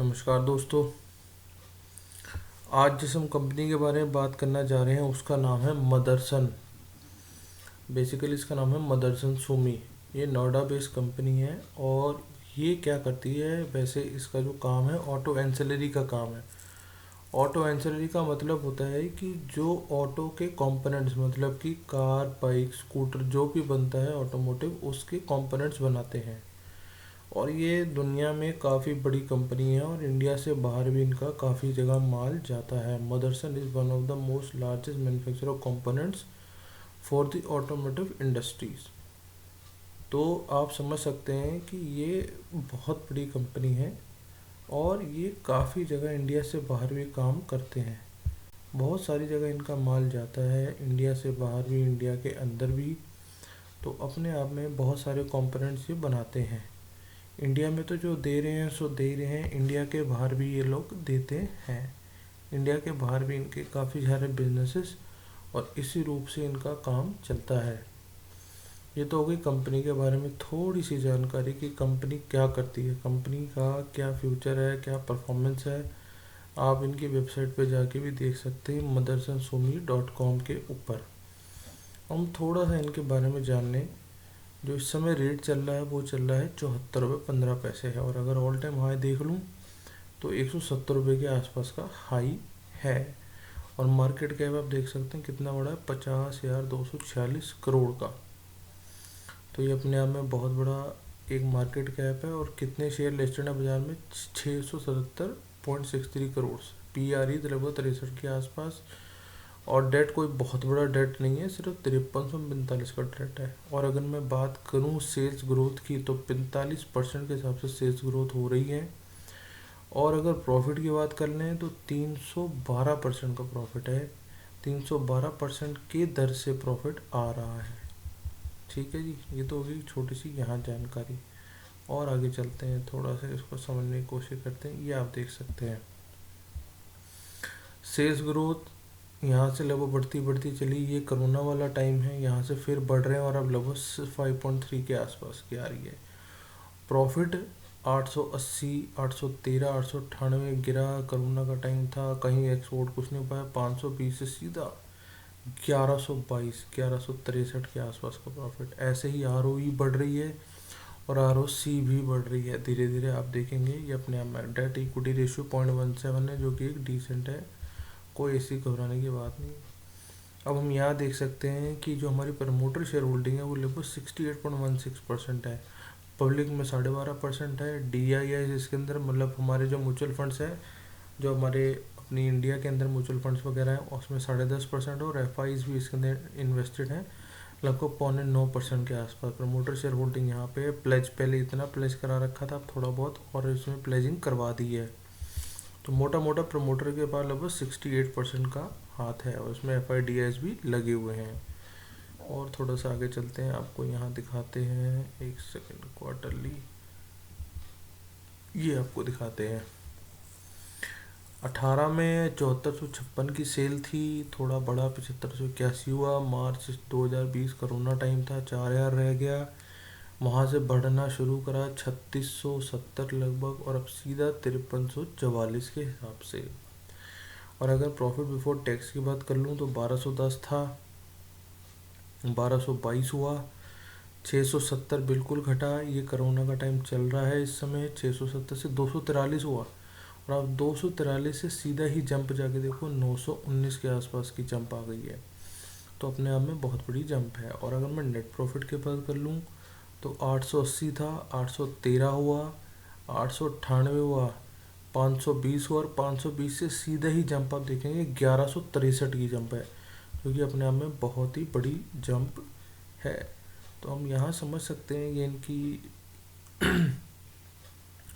नमस्कार दोस्तों। आज जिस हम कंपनी के बारे में बात करना जा रहे हैं उसका नाम है मदरसन। बेसिकली इसका नाम है मदरसन सुमी। ये नोएडा बेस्ड कंपनी है और ये क्या करती है, वैसे इसका जो काम है ऑटो एंसिलरी का काम है। ऑटो एंसिलरी का मतलब होता है कि जो ऑटो के कंपोनेंट्स, मतलब कि कार, बाइक, स्कूटर जो भी बनता है ऑटोमोटिव, उसके कंपोनेंट्स बनाते हैं। और ये दुनिया में काफ़ी बड़ी कंपनी है और इंडिया से बाहर भी इनका काफ़ी जगह माल जाता है। Motherson is one of the most largest manufacturer of components for the automotive industries. तो आप समझ सकते हैं कि ये बहुत बड़ी कंपनी है और ये काफ़ी जगह इंडिया से बाहर भी काम करते हैं। बहुत सारी जगह इनका माल जाता है, इंडिया से बाहर भी, इंडिया के अंदर भी। तो अपने आप में बहुत सारे कंपोनेंट्स ये बनाते हैं। इंडिया में तो जो दे रहे हैं सो दे रहे हैं, इंडिया के बाहर भी ये लोग देते हैं। इंडिया के बाहर भी इनके काफ़ी सारे बिजनेसेस और इसी रूप से इनका काम चलता है। ये तो हो गई कंपनी के बारे में थोड़ी सी जानकारी कि कंपनी क्या करती है, कंपनी का क्या फ्यूचर है, क्या परफॉर्मेंस है। आप इनकी वेबसाइट पे जाके भी देख सकते हैं, madarsonsumi.com के ऊपर। हम थोड़ा सा इनके बारे में जान लें। जो इस समय रेट चल रहा है वो चल रहा है 74 रुपये 15 पैसे है, और अगर ऑल टाइम हाई देख लूँ तो 170 रुपये के आसपास का हाई है। और मार्केट कैप आप देख सकते हैं कितना बड़ा है, 50,246 करोड़ का। तो ये अपने आप में बहुत बड़ा एक मार्केट कैप है। और कितने शेयर लिस्टेड है बाजार में, 677.63 करोड़। PRE लगभग 63 के आसपास। और डेट कोई बहुत बड़ा डेट नहीं है, सिर्फ 5345 का डेट है। और अगर मैं बात करूं सेल्स ग्रोथ की तो 45% के हिसाब से सेल्स ग्रोथ हो रही है। और अगर प्रॉफिट की बात कर लें तो 312% का प्रॉफिट है। 312% के दर से प्रॉफिट आ रहा है। ठीक है जी, ये तो होगी छोटी सी यहाँ जानकारी। और आगे चलते हैं, थोड़ा सा इसको समझने की कोशिश करते हैं। ये आप देख सकते हैं सेल्स ग्रोथ यहाँ से लगभग बढ़ती बढ़ती चली। ये कोरोना वाला टाइम है, यहाँ से फिर बढ़ रहे हैं और अब लगभग 5.3 के आसपास की आ रही है। प्रॉफिट 880, 813, 898 गिरा। कोरोना का टाइम था, कहीं एक्सपोर्ट कुछ नहीं पाया। 520 से सीधा 1122, 1163 के आसपास का प्रॉफिट। ऐसे ही ROE बढ़ रही है और ROC भी बढ़ रही है धीरे धीरे। आप देखेंगे ये अपने आप में डेट इक्विटी रेशियो 0.17 है, जो कि एक डिसेंट है, कोई ऐसी घबराने की बात नहीं। अब हम यहाँ देख सकते हैं कि जो हमारी प्रमोटर शेयर होल्डिंग है वो लगभग 68.16% है। पब्लिक में 12.5% है। DII इसके अंदर, मतलब हमारे जो म्यूचुअल फंड्स है, जो हमारे अपनी इंडिया के अंदर म्यूचुअल फंड्स वगैरह हैं, उसमें 10.5% और FIs भी इसके अंदर इन्वेस्टेड हैं लगभग 0.9% के आसपास। प्रमोटर शेयर होल्डिंग यहाँ पे प्लेज, पहले इतना प्लेज करा रखा था, अब थोड़ा बहुत और इसमें प्लेजिंग करवा दी है। तो मोटा मोटा प्रमोटर के पास लगभग 68% का हाथ है और उसमें FIDs भी लगे हुए हैं। और थोड़ा सा आगे चलते हैं, आपको यहाँ दिखाते हैं, एक सेकंड, क्वार्टरली ये आपको दिखाते हैं। 18 में 7456 की सेल थी, थोड़ा बड़ा 7581 हुआ। मार्च 2020 कोरोना टाइम था, 4000 रह गया। वहाँ से बढ़ना शुरू करा 3670 लगभग, और अब सीधा 5344 के हिसाब से। और अगर प्रॉफिट बिफोर टैक्स की बात कर लूँ तो 1210 था, 1222 हुआ। 670 बिल्कुल घटा, ये कोरोना का टाइम चल रहा है इस समय। 670 से 243 हुआ, और अब 243 से सीधा ही जंप जाके देखो 919 के आसपास की जंप आ गई है। तो अपने आप में बहुत बड़ी जंप है। और अगर मैं नेट प्रॉफिट की बात कर लूँ तो 880 था, 813 हुआ, 898 हुआ, 520 हुआ, और 520 से सीधा ही जंप आप देखेंगे 1163 की जंप है, जो कि अपने आप में बहुत ही बड़ी जंप है। तो हम यहाँ समझ सकते हैं ये इनकी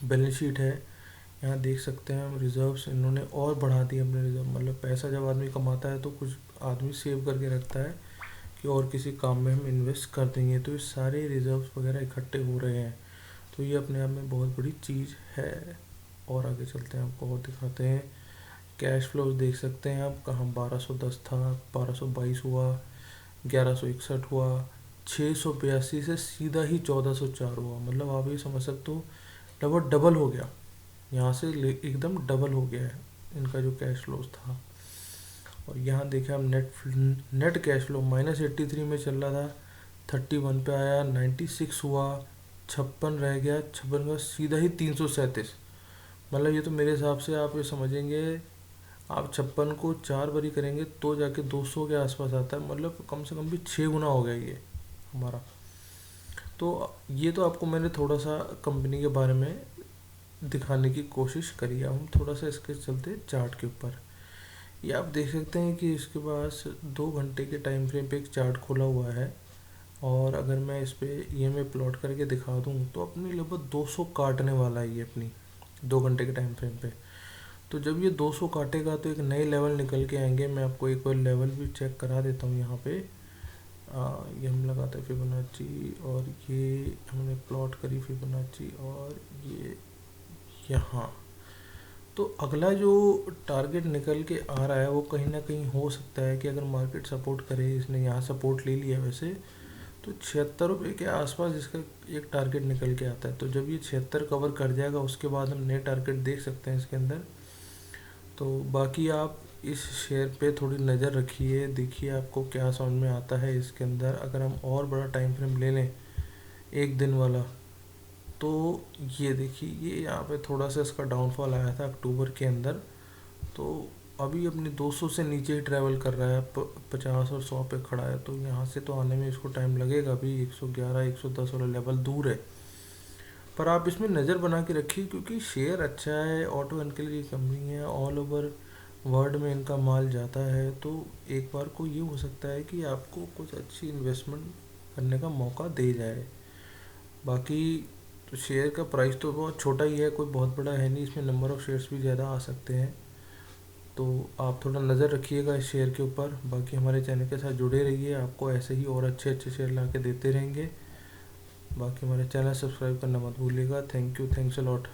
बैलेंस शीट है। यहाँ देख सकते हैं हम रिजर्व्स इन्होंने और बढ़ा दिए अपने रिजर्व। मतलब पैसा जब आदमी कमाता है तो कुछ आदमी सेव करके रखता है कि और किसी काम में हम इन्वेस्ट कर देंगे, तो ये सारे रिजर्व्स वगैरह इकट्ठे हो रहे हैं। तो ये अपने आप में बहुत बड़ी चीज़ है। और आगे चलते हैं, आपको और दिखाते हैं। कैश फ्लो देख सकते हैं आप, कहाँ 1210 था, 1222 हुआ, 1161 हुआ, 682 से सीधा ही 1404 हुआ। मतलब आप ये समझ सकते हो लगभग डबल हो गया। यहाँ से एकदम डबल हो गया है इनका जो कैश फ्लोज था। और यहाँ देखें हम नेट कैश फ्लो -83 में चल रहा था, 31 पे आया, 96 हुआ, 56 रह गया, 56 का सीधा ही 337। मतलब ये तो मेरे हिसाब से आप ये समझेंगे, आप 56 को 4 बारी करेंगे तो जाके 200 के आसपास आता है, मतलब कम से कम भी 6 गुना हो गया ये हमारा। तो ये तो आपको मैंने थोड़ा सा कंपनी के बारे में दिखाने की कोशिश करी है। हम थोड़ा सा इसके चलते चार्ट के ऊपर, ये आप देख सकते हैं कि इसके पास 2 घंटे के टाइम फ्रेम पे एक चार्ट खोला हुआ है। और अगर मैं इस पे ईएमए प्लॉट करके दिखा दूँ तो अपनी लगभग 200 काटने वाला है ये अपनी 2 घंटे के टाइम फ्रेम पे। तो जब ये 200 काटेगा तो एक नए लेवल निकल के आएंगे। मैं आपको एक बार लेवल भी चेक करा देता हूँ यहाँ पे। ये हम लगाते हैं फिबोनाची, और ये हमने प्लॉट करी फिबोनाची, और ये यहाँ। तो अगला जो टारगेट निकल के आ रहा है वो कहीं ना कहीं हो सकता है कि अगर मार्केट सपोर्ट करे, इसने यहाँ सपोर्ट ले लिया वैसे, तो 76 रुपये के आसपास इसका एक टारगेट निकल के आता है। तो जब ये 76 कवर कर जाएगा उसके बाद हम नए टारगेट देख सकते हैं इसके अंदर। तो बाकी आप इस शेयर पे थोड़ी नज़र रखिए, देखिए आपको क्या समझ में आता है इसके अंदर। अगर हम और बड़ा टाइम फ्रेम ले लें, एक दिन वाला, तो ये देखिए ये यहाँ पे थोड़ा सा इसका डाउनफॉल आया था अक्टूबर के अंदर। तो अभी अपनी 200 से नीचे ही ट्रैवल कर रहा है, 50 और 100 पे खड़ा है। तो यहाँ से तो आने में इसको टाइम लगेगा, अभी 111 110 वाला लेवल दूर है। पर आप इसमें नज़र बना के रखिए क्योंकि शेयर अच्छा है, ऑटो व्हीकल की कंपनी है, ऑल ओवर वर्ल्ड में इनका माल जाता है। तो एक बार को ये हो सकता है कि आपको कुछ अच्छी इन्वेस्टमेंट करने का मौका दे जाए। बाकी तो शेयर का प्राइस तो बहुत छोटा ही है, कोई बहुत बड़ा है नहीं, इसमें नंबर ऑफ़ शेयर्स भी ज़्यादा आ सकते हैं। तो आप थोड़ा नज़र रखिएगा इस शेयर के ऊपर। बाकी हमारे चैनल के साथ जुड़े रहिए, आपको ऐसे ही और अच्छे अच्छे शेयर ला के देते रहेंगे। बाकी हमारे चैनल सब्सक्राइब करना मत भूलिएगा। Thank you, thanks a lot.